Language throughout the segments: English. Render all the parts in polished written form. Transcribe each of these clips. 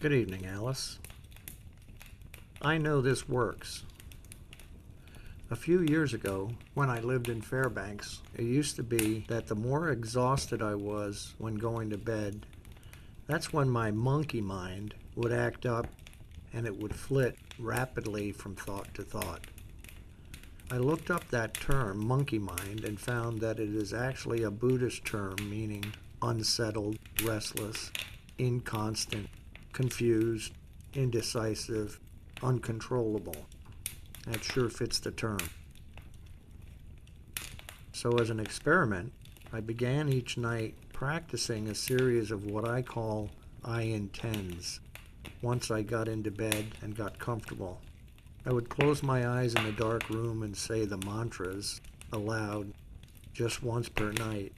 Good evening, Alice. I know this works. A few years ago, when I lived in Fairbanks, it used to be that the more exhausted I was when going to bed, that's when my monkey mind would act up and it would flit rapidly from thought to thought. I looked up that term, monkey mind, and found that it is actually a Buddhist term meaning unsettled, restless, inconstant, confused, indecisive, uncontrollable. That sure fits the term. So as an experiment, I began each night practicing a series of what I call I intends. Once I got into bed and got comfortable, I would close my eyes in the dark room and say the mantras aloud just once per night.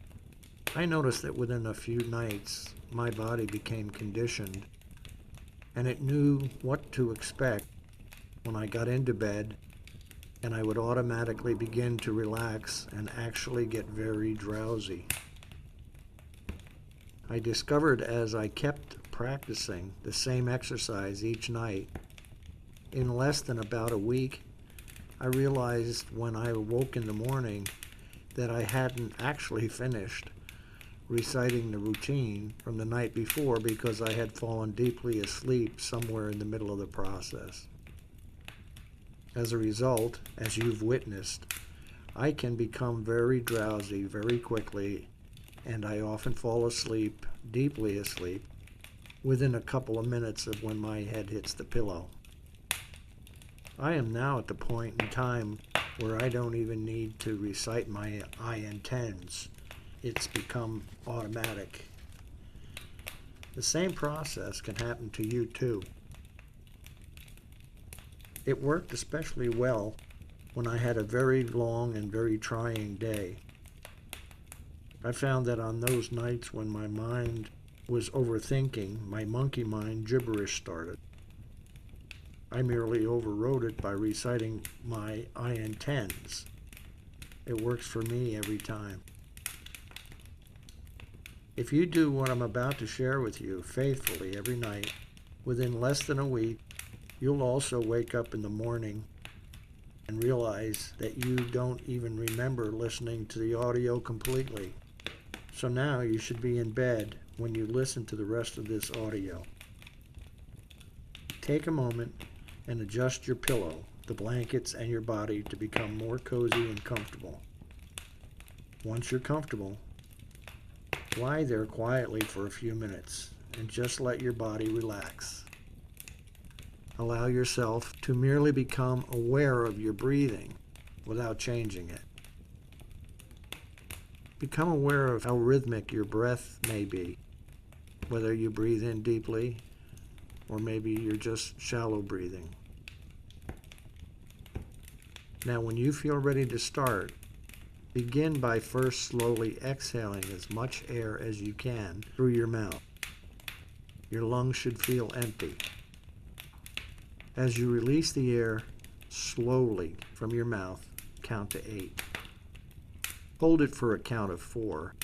I noticed that within a few nights, my body became conditioned and it knew what to expect when I got into bed, and I would automatically begin to relax and actually get very drowsy. I discovered as I kept practicing the same exercise each night, in less than about a week, I realized when I woke in the morning that I hadn't actually finished reciting the routine from the night before because I had fallen deeply asleep somewhere in the middle of the process. As a result, as you've witnessed, I can become very drowsy very quickly, and I often fall asleep, deeply asleep, within a couple of minutes of when my head hits the pillow. I am now at the point in time where I don't even need to recite my I intends. It's become automatic. The same process can happen to you too. It worked especially well when I had a very long and very trying day. I found that on those nights when my mind was overthinking, my monkey mind gibberish started. I merely overrode it by reciting my I intends. It works for me every time. If you do what I'm about to share with you faithfully every night, within less than a week, you'll also wake up in the morning and realize that you don't even remember listening to the audio completely. So now you should be in bed when you listen to the rest of this audio. Take a moment and adjust your pillow, the blankets, and your body to become more cozy and comfortable. Once you're comfortable, lie there quietly for a few minutes and just let your body relax. Allow yourself to merely become aware of your breathing without changing it. Become aware of how rhythmic your breath may be, whether you breathe in deeply or maybe you're just shallow breathing. Now, when you feel ready to start, begin by first slowly exhaling as much air as you can through your mouth. Your lungs should feel empty. As you release the air slowly from your mouth, count to 8. Hold it for a count of 4.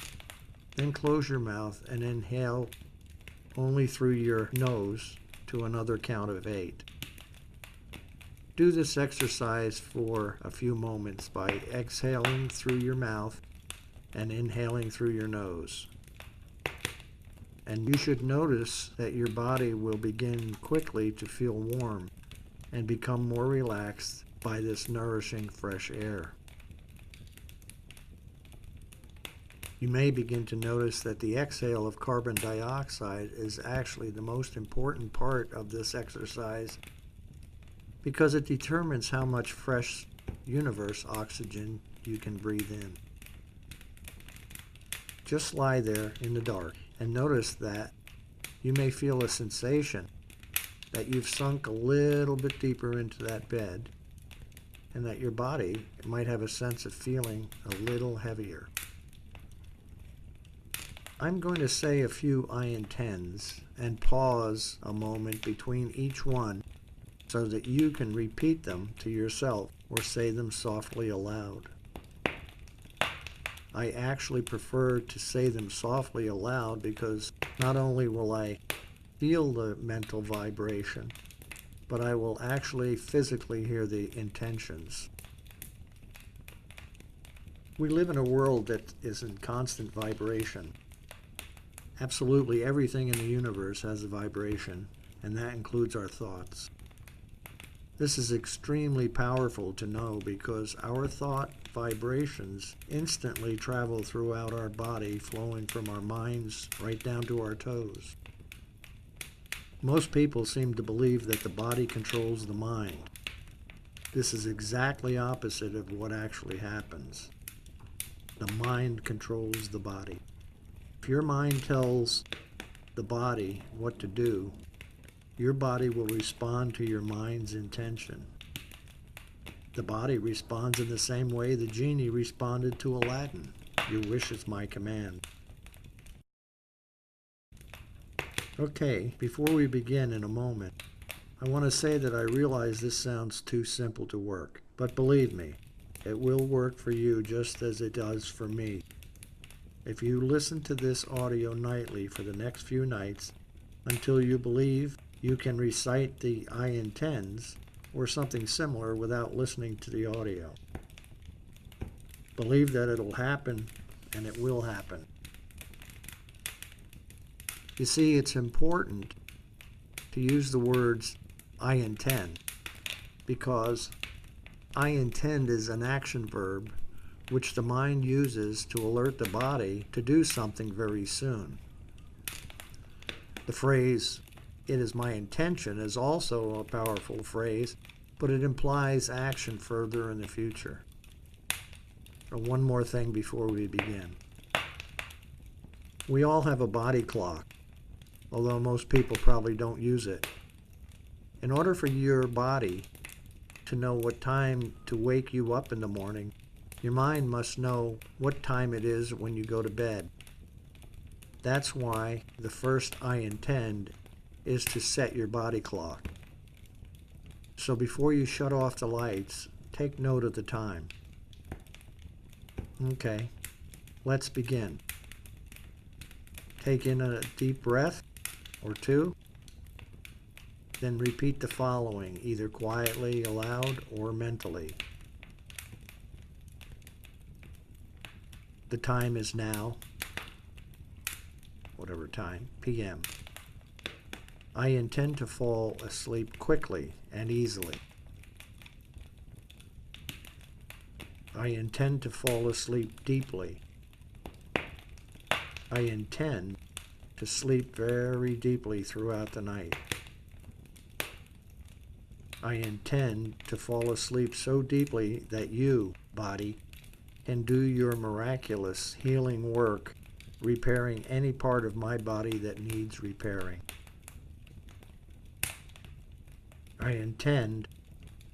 Then close your mouth and inhale only through your nose to another count of 8. Do this exercise for a few moments by exhaling through your mouth and inhaling through your nose. And you should notice that your body will begin quickly to feel warm and become more relaxed by this nourishing fresh air. You may begin to notice that the exhale of carbon dioxide is actually the most important part of this exercise because it determines how much fresh universe oxygen you can breathe in. Just lie there in the dark and notice that you may feel a sensation that you've sunk a little bit deeper into that bed and that your body might have a sense of feeling a little heavier. I'm going to say a few I intends and pause a moment between each one so that you can repeat them to yourself or say them softly aloud. I actually prefer to say them softly aloud because not only will I feel the mental vibration, but I will actually physically hear the intentions. We live in a world that is in constant vibration. Absolutely everything in the universe has a vibration, and that includes our thoughts. This is extremely powerful to know because our thought vibrations instantly travel throughout our body, flowing from our minds right down to our toes. Most people seem to believe that the body controls the mind. This is exactly opposite of what actually happens. The mind controls the body. If your mind tells the body what to do, your body will respond to your mind's intention. The body responds in the same way the genie responded to Aladdin. Your wish is my command. Okay, before we begin in a moment, I want to say that I realize this sounds too simple to work, but believe me, it will work for you just as it does for me. If you listen to this audio nightly for the next few nights until you believe you can recite the I intends or something similar without listening to the audio. Believe that it'll happen, and it will happen. You see, it's important to use the words I intend because I intend is an action verb which the mind uses to alert the body to do something very soon. The phrase, "it is my intention," is also a powerful phrase, but it implies action further in the future. One more thing before we begin. We all have a body clock, although most people probably don't use it. In order for your body to know what time to wake you up in the morning, your mind must know what time it is when you go to bed. That's why the first I intend is to set your body clock. So before you shut off the lights, take note of the time. Okay, let's begin. Take in a deep breath or two, then repeat the following, either quietly, aloud, or mentally. The time is now, whatever time, p.m. I intend to fall asleep quickly and easily. I intend to fall asleep deeply. I intend to sleep very deeply throughout the night. I intend to fall asleep so deeply that you, body, can do your miraculous healing work, repairing any part of my body that needs repairing. I intend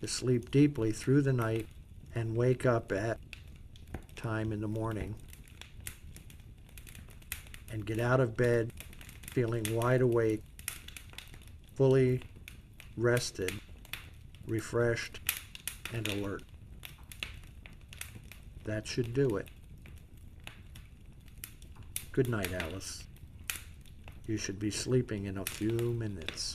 to sleep deeply through the night and wake up at time in the morning and get out of bed feeling wide awake, fully rested, refreshed, and alert. That should do it. Good night, Alice. You should be sleeping in a few minutes.